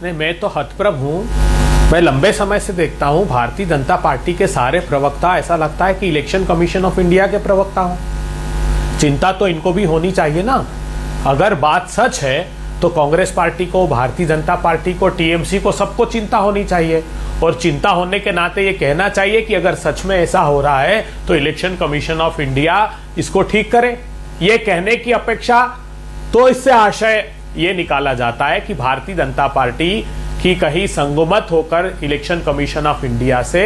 नहीं, मैं तो हतप्रभ हूं। मैं लंबे समय से देखता हूं भारतीय जनता पार्टी के सारे प्रवक्ता, ऐसा लगता है कि इलेक्शन कमीशन ऑफ इंडिया के प्रवक्ता हो। चिंता तो इनको भी होनी चाहिए ना। अगर बात सच है तो कांग्रेस पार्टी को, भारतीय जनता पार्टी को, टीएमसी को, सबको चिंता होनी चाहिए। और चिंता होने के नाते ये कहना चाहिए कि अगर सच में ऐसा हो रहा है तो इलेक्शन कमीशन ऑफ इंडिया इसको ठीक करे। ये कहने की अपेक्षा तो इससे आशय ये निकाला जाता है कि भारतीय जनता पार्टी की कहीं संगमत होकर इलेक्शन कमीशन ऑफ इंडिया से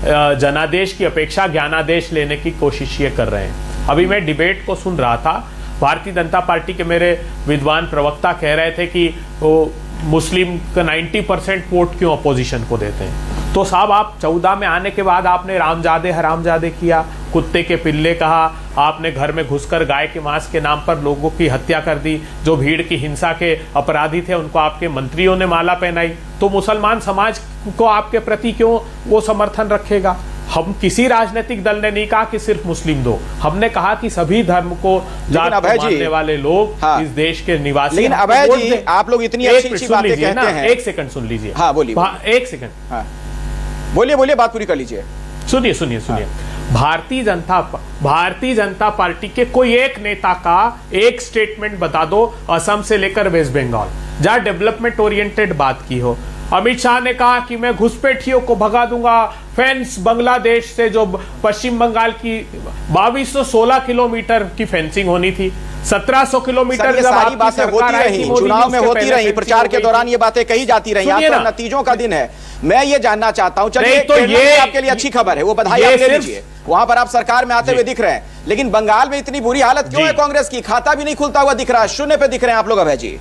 जनादेश की अपेक्षा ज्ञानादेश लेने की कोशिश ये कर रहे हैं। अभी मैं डिबेट को सुन रहा था, भारतीय जनता पार्टी के मेरे विद्वान प्रवक्ता कह रहे थे कि वो मुस्लिम का 90% वोट क्यों अपोजिशन को देते हैं। तो साहब, आप 14 में आने के बाद आपने रामजादे हरामजादे किया, कुत्ते के पिल्ले कहा, आपने घर में घुसकर गाय के मांस के नाम पर लोगों की हत्या कर दी। जो भीड़ की हिंसा के अपराधी थे उनको आपके मंत्रियों ने माला पहनाई। तो मुसलमान समाज को आपके प्रति क्यों वो समर्थन रखेगा। हम किसी राजनीतिक दल ने नहीं कहा कि सिर्फ मुस्लिम दो, हमने कहा कि सभी धर्म को, जात को मानने वाले लोग इस देश के निवासी। लेकिन अभय जी, आप लोग इतनी अच्छी बातें कहते हैं। एक सेकंड सुन लीजिए। हाँ बोलिए। एक सेकंड, बोलिए, बात पूरी कर लीजिए। सुनिए। भारतीय जनता पार्टी के कोई एक नेता का एक स्टेटमेंट बता दो, असम से लेकर वेस्ट बंगाल, जहां डेवलपमेंट ओरिएंटेड बात की हो। अमित शाह ने कहा कि मैं घुसपैठियों को भगा दूंगा। फेंस बांग्लादेश से जो पश्चिम बंगाल की 2216 किलोमीटर की फेंसिंग होनी थी, 1700 किलोमीटर। ये सारी बातें होती रही, चुनाव में होती रही, प्रचार के दौरान ये बातें कही जाती रही। आज तो नतीजों का दिन है। मैं ये जानना चाहता हूं, चलिए तो ये आपके लिए अच्छी खबर है, वो बधाई आप ले लीजिए, वहां पर आप सरकार में आते हुए दिख रहे हैं। लेकिन बंगाल में इतनी बुरी हालत क्यों है कांग्रेस की? खाता भी नहीं खुलता हुआ दिख रहा है, शून्य पे दिख रहे हैं आप लोग अभय जी।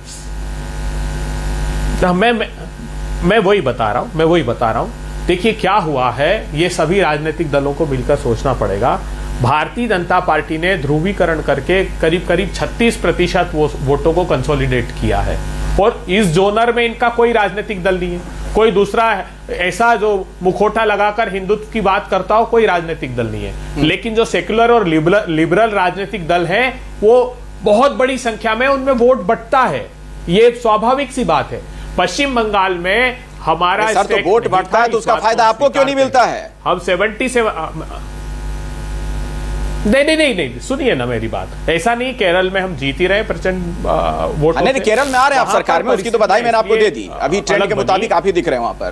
मैं वही बता रहा हूं। देखिए क्या हुआ है, ये सभी राजनीतिक दलों को मिलकर सोचना पड़ेगा। भारतीय जनता पार्टी ने ध्रुवीकरण करके करीब 36% वोटों को कंसोलिडेट किया है। और इस जोनर में इनका कोई राजनीतिक दल नहीं है, कोई दूसरा ऐसा जो मुखौटा लगाकर हिंदुत्व की बात करता हो, कोई राजनीतिक दल नहीं है। लेकिन जो सेक्युलर और लिबरल राजनीतिक दल है, वो बहुत बड़ी संख्या में उनमें वोट बंटता है। ये स्वाभाविक सी बात है। पश्चिम बंगाल में हमारा सर तो वोट बढ़ता है तो उसका फायदा आपको क्यों नहीं मिलता है? हम 77 नहीं, सुनिए ना मेरी बात। ऐसा नहीं, केरल में हम जीत ही रहे प्रचंड वोट। नहीं, केरल में आ रहे हैं आप सरकार में, उसकी तो बधाई मैंने आपको दे दी। अभी ट्रेंड के मुताबिक आप ही दिख रहे हैं वहां पर।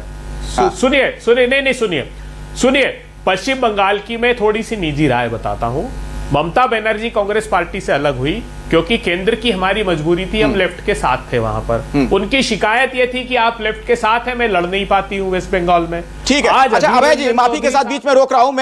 सुनिए, पश्चिम बंगाल की मैं थोड़ी सी निजी राय बताता हूं। ममता बनर्जी कांग्रेस पार्टी से अलग हुई क्योंकि केंद्र की हमारी मजबूरी थी, हम लेफ्ट के साथ थे वहां पर। उनकी शिकायत यह थी कि आप लेफ्ट के साथ हैं, मैं लड़ नहीं पाती हूं वेस्ट बंगाल में। ठीक है। अच्छा अभय जी, माफी के साथ बीच में रोक रहा हूं मैं।